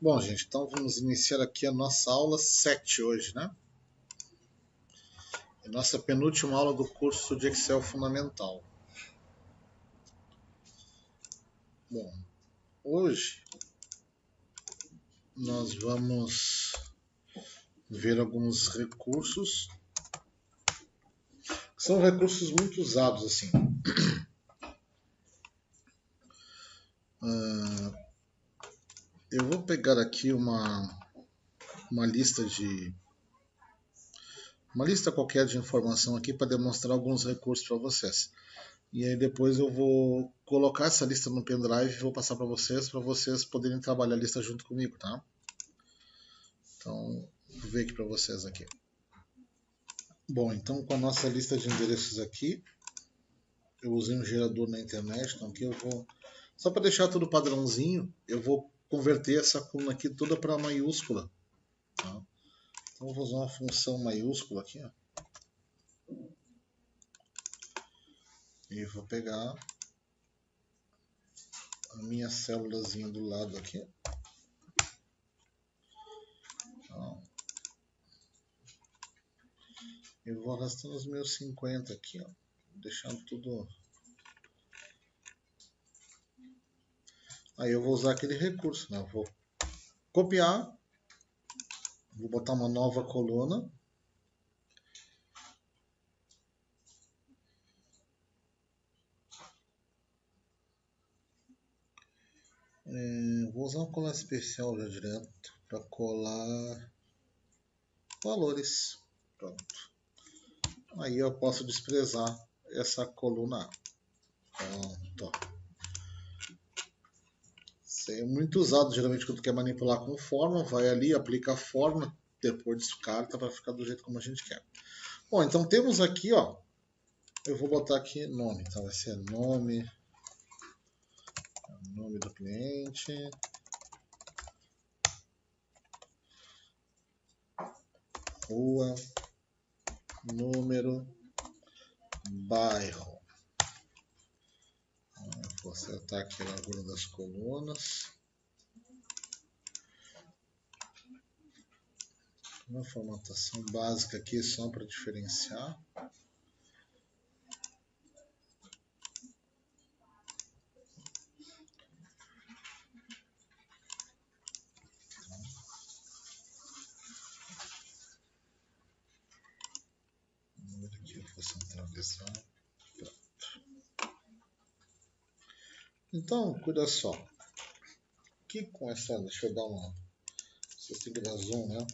Bom, gente, então vamos iniciar aqui a nossa aula 7 hoje, né? A nossa penúltima aula do curso de Excel Fundamental. Bom, hoje nós vamos ver alguns recursos. São recursos muito usados, assim. Eu vou pegar aqui uma lista de... uma lista qualquer de informação aqui para demonstrar alguns recursos para vocês. E aí depois eu vou colocar essa lista no pendrive e vou passar para vocês poderem trabalhar a lista junto comigo, tá? Então, vou ver aqui para vocês aqui. Bom, então com a nossa lista de endereços aqui, eu usei um gerador na internet, então aqui eu vou... Só para deixar tudo padrãozinho, eu vou converter essa coluna aqui toda para maiúscula. Tá? Então eu vou usar uma função maiúscula aqui, ó. E vou pegar a minha célulazinha do lado aqui. Então, eu vou arrastando os meus 50 aqui, ó, deixando tudo. Aí eu vou usar aquele recurso, né? Eu vou copiar, vou botar uma nova coluna. Vou usar uma coluna especial já direto para colar valores. Pronto. Aí eu posso desprezar essa coluna. Pronto. Isso é muito usado geralmente quando tu quer manipular com forma. Vai ali, aplica a forma, depois descarta para ficar do jeito como a gente quer. Bom, então temos aqui, ó. Eu vou botar aqui nome. Então vai ser nome do cliente. Rua, número, bairro. Vou acertar aqui a largura das colunas. Uma formatação básica aqui só para diferenciar. Aqui eu vou centralizar. Então, cuida só. Aqui com essa, deixa eu dar uma... Vocês têm que dar zoom, né?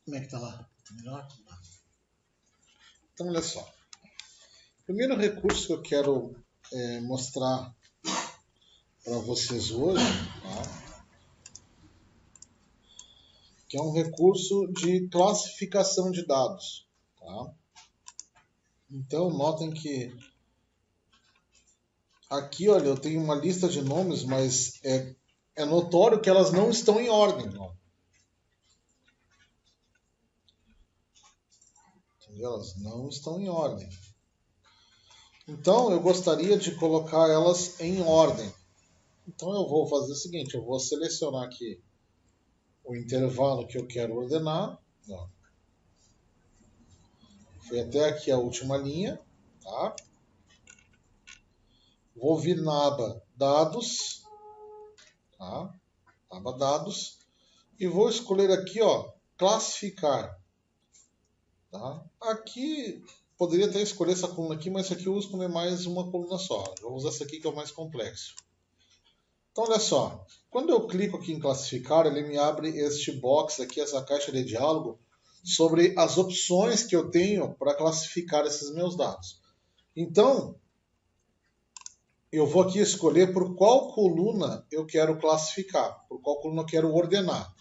Como é que tá lá? Tá melhor? Então, olha só. O primeiro recurso que eu quero mostrar para vocês hoje, tá? Que é um recurso de classificação de dados. Tá? Então, notem que aqui, olha, eu tenho uma lista de nomes, mas é notório que elas não estão em ordem. Ó. Elas não estão em ordem. Então, eu gostaria de colocar elas em ordem. Então, eu vou fazer o seguinte, eu vou selecionar aqui o intervalo que eu quero ordenar. Ó. Fui até aqui a última linha. Tá? Vou vir na aba Dados. Tá? Aba Dados. E vou escolher aqui, ó, Classificar. Tá? Aqui poderia até escolher essa coluna aqui, mas aqui eu uso como é mais uma coluna só. Eu vou usar essa aqui que é o mais complexo. Então, olha só. Quando eu clico aqui em classificar, ele me abre este box aqui, essa caixa de diálogo, sobre as opções que eu tenho para classificar esses meus dados. Então, eu vou aqui escolher por qual coluna eu quero classificar, por qual coluna eu quero ordenar.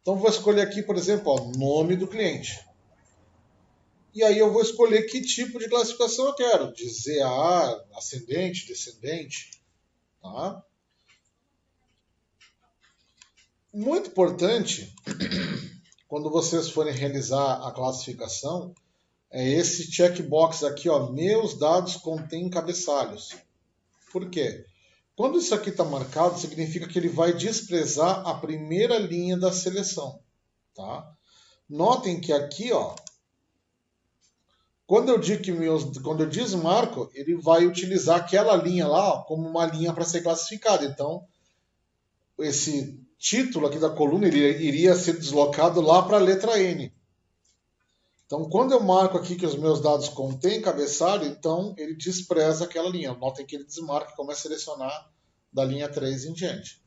Então, vou escolher aqui, por exemplo, ó, nome do cliente. E aí eu vou escolher que tipo de classificação eu quero, de ZAA, ascendente, descendente. Tá? Muito importante, quando vocês forem realizar a classificação, é esse checkbox aqui, ó, meus dados contêm cabeçalhos. Por quê? Quando isso aqui está marcado, significa que ele vai desprezar a primeira linha da seleção. Tá? Notem que aqui, ó, quando eu desmarco, ele vai utilizar aquela linha lá ó, como uma linha para ser classificada. Então, esse título aqui da coluna iria ser deslocado lá para a letra N. Então, quando eu marco aqui que os meus dados contêm cabeçalho, então ele despreza aquela linha. Notem que ele desmarca e começa a selecionar da linha 3 em diante.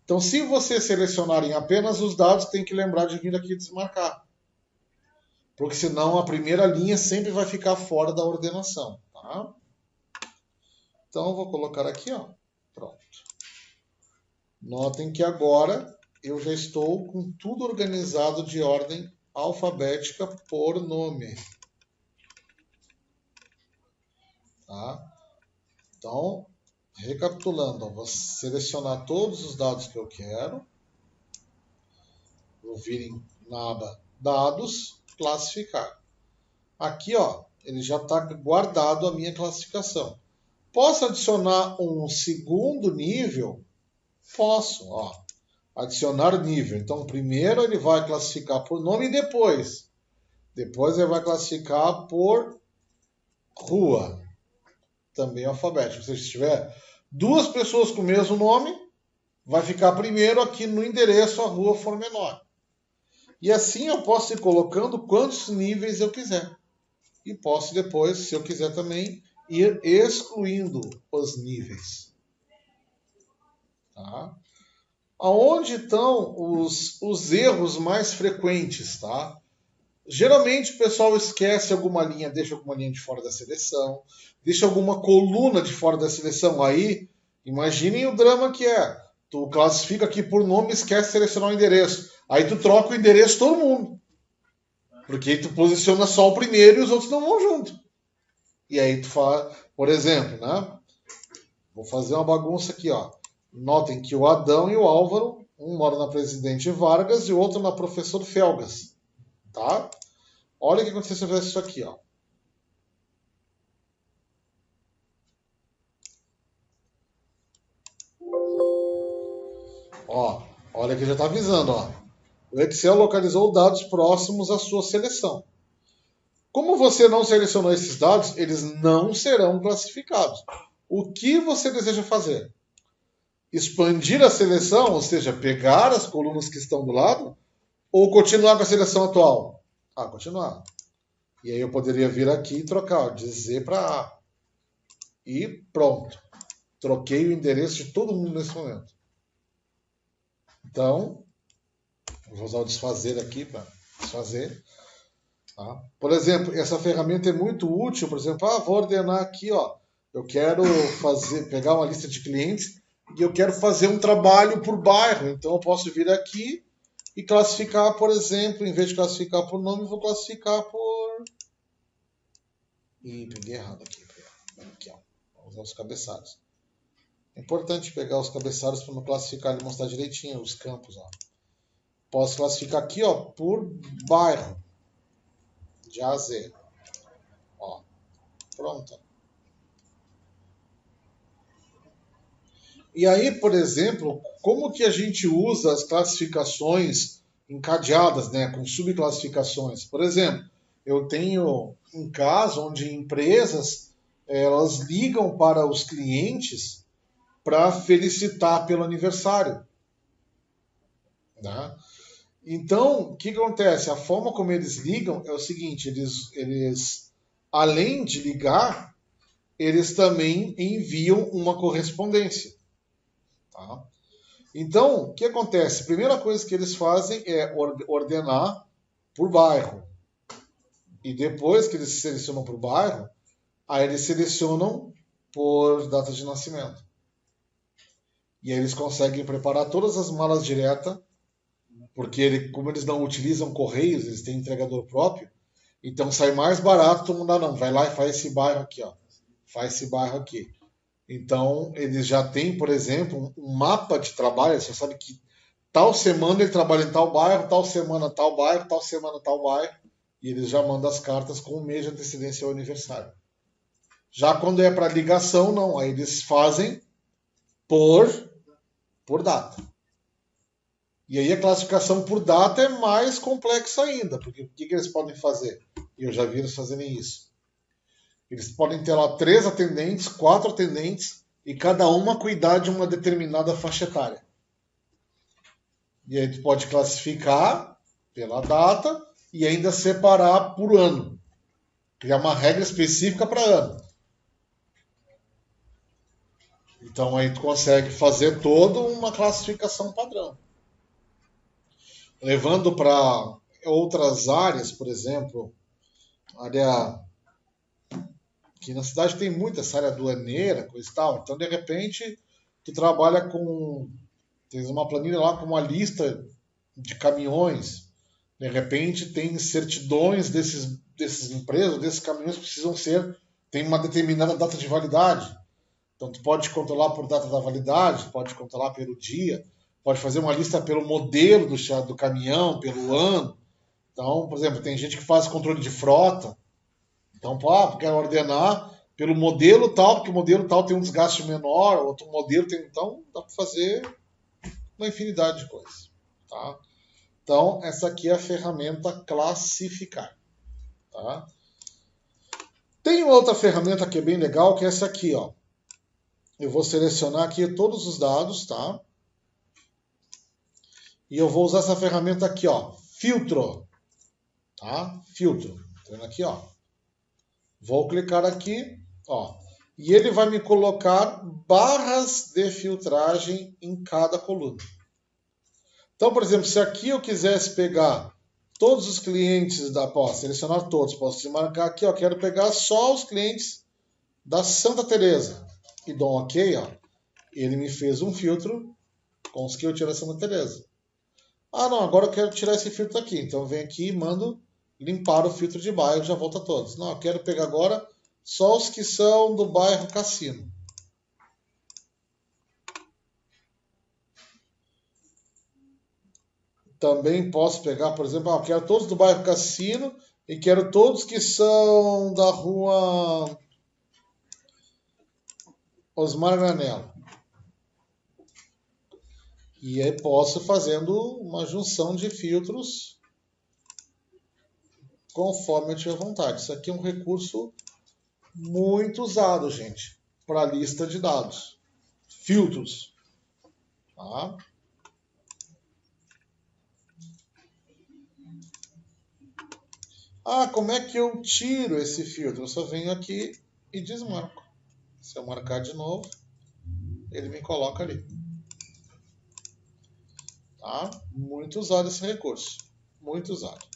Então, se vocês selecionarem apenas os dados, tem que lembrar de vir aqui desmarcar. Porque senão a primeira linha sempre vai ficar fora da ordenação. Tá? Então, eu vou colocar aqui, ó. Pronto. Notem que agora eu já estou com tudo organizado de ordem alfabética por nome. Tá? Então, recapitulando, ó, vou selecionar todos os dados que eu quero. Vou vir na aba Dados, Classificar. Aqui, ó, ele já está guardado a minha classificação. Posso adicionar um segundo nível? Posso, ó. Adicionar nível. Então, primeiro ele vai classificar por nome e depois ele vai classificar por rua, também alfabético. Se tiver duas pessoas com o mesmo nome, vai ficar primeiro aqui no endereço a rua for menor. E assim eu posso ir colocando quantos níveis eu quiser. E posso depois, se eu quiser também, ir excluindo os níveis. Tá? Aonde estão os erros mais frequentes, tá? Geralmente o pessoal esquece alguma linha, deixa alguma linha de fora da seleção, deixa alguma coluna de fora da seleção. Aí, imaginem o drama que é. Tu classifica aqui por nome e esquece de selecionar o endereço. Aí tu troca o endereço de todo mundo. Porque aí tu posiciona só o primeiro e os outros não vão junto. E aí tu faz, por exemplo, né? Vou fazer uma bagunça aqui, ó. Notem que o Adão e o Álvaro, um mora na Presidente Vargas e o outro na Professor Felgas. Tá? Olha o que acontece se eu fizesse isso aqui, ó. Ó, olha que já está avisando, ó. O Excel localizou dados próximos à sua seleção. Como você não selecionou esses dados, eles não serão classificados. O que você deseja fazer? Expandir a seleção, ou seja, pegar as colunas que estão do lado, ou continuar com a seleção atual? Ah, continuar. E aí eu poderia vir aqui e trocar, ó, de Z para A. E pronto. Troquei o endereço de todo mundo nesse momento. Então, vou usar o desfazer aqui para desfazer. Tá? Por exemplo, essa ferramenta é muito útil, por exemplo, vou ordenar aqui, ó, eu quero pegar uma lista de clientes e eu quero fazer um trabalho por bairro. Então eu posso vir aqui e classificar, por exemplo, em vez de classificar por nome, eu vou classificar por... Ih, peguei errado aqui. Aqui, ó. Vou usar os cabeçalhos. É importante pegar os cabeçalhos para não classificar e mostrar direitinho os campos. Ó. Posso classificar aqui, ó, por bairro. De A a Z. Ó, pronto. E aí, por exemplo, como que a gente usa as classificações encadeadas, né, com subclassificações? Por exemplo, eu tenho um caso onde empresas elas ligam para os clientes para felicitar pelo aniversário. Né? Então, o que acontece? A forma como eles ligam é o seguinte: eles além de ligar, eles também enviam uma correspondência. Tá? Então, o que acontece? A primeira coisa que eles fazem é ordenar por bairro. E depois que eles selecionam por bairro, aí eles selecionam por data de nascimento. E aí eles conseguem preparar todas as malas diretas, porque como eles não utilizam correios, eles têm entregador próprio, então sai mais barato todo mundo, não, vai lá e faz esse bairro aqui, ó. Faz esse bairro aqui. Então, eles já têm, por exemplo, um mapa de trabalho, você sabe que tal semana ele trabalha em tal bairro, tal semana tal bairro, tal semana tal bairro, e eles já mandam as cartas com um mês de antecedência ao aniversário. Já quando é para ligação, não. Aí eles fazem por data. E aí a classificação por data é mais complexa ainda, porque o que eles podem fazer? E eu já vi eles fazerem isso. Eles podem ter lá 3 atendentes, 4 atendentes, e cada uma cuidar de uma determinada faixa etária. E aí tu pode classificar pela data e ainda separar por ano. Criar uma regra específica para ano. Então aí tu consegue fazer toda uma classificação padrão. Levando para outras áreas, por exemplo, área que na cidade tem muita essa área aduaneira, coisa e tal. Então, de repente, tu trabalha com. Tens uma planilha lá com uma lista de caminhões. De repente, tem certidões desses empresas, desses caminhões que precisam ser. Tem uma determinada data de validade. Então, tu pode controlar por data da validade, pode controlar pelo dia, pode fazer uma lista pelo modelo do caminhão, pelo ano. Então, por exemplo, tem gente que faz controle de frota. Então, quero ordenar pelo modelo tal, porque o modelo tal tem um desgaste menor, outro modelo tem. Então, dá para fazer uma infinidade de coisas. Tá? Então, essa aqui é a ferramenta classificar. Tá? Tem outra ferramenta que é bem legal, que é essa aqui. Ó. Eu vou selecionar aqui todos os dados, tá? E eu vou usar essa ferramenta aqui, ó, filtro. Tá? Filtro. Tá vendo aqui, ó. Vou clicar aqui, ó, e ele vai me colocar barras de filtragem em cada coluna. Então, por exemplo, se aqui eu quisesse pegar todos os clientes posso selecionar todos, posso marcar aqui, ó, quero pegar só os clientes da Santa Teresa e dou um OK, ó. Ele me fez um filtro com os que eu tiro da Santa Teresa. Ah, não, agora eu quero tirar esse filtro aqui, então eu venho aqui e mando limpar o filtro de bairro, já volta todos. Não, eu quero pegar agora só os que são do bairro Cassino. Também posso pegar, por exemplo, eu quero todos do bairro Cassino e quero todos que são da rua Osmar Granello. E aí posso fazendo uma junção de filtros conforme eu tiver vontade. Isso aqui é um recurso muito usado, gente, para lista de dados. Filtros. Tá? Ah, como é que eu tiro esse filtro? Eu só venho aqui e desmarco. Se eu marcar de novo, ele me coloca ali. Tá? Muito usado esse recurso. Muito usado.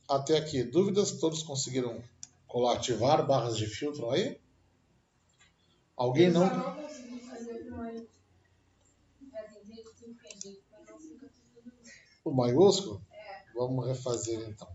Até aqui, dúvidas? Todos conseguiram ativar barras de filtro aí? Alguém não? O maiúsculo? Vamos refazer então.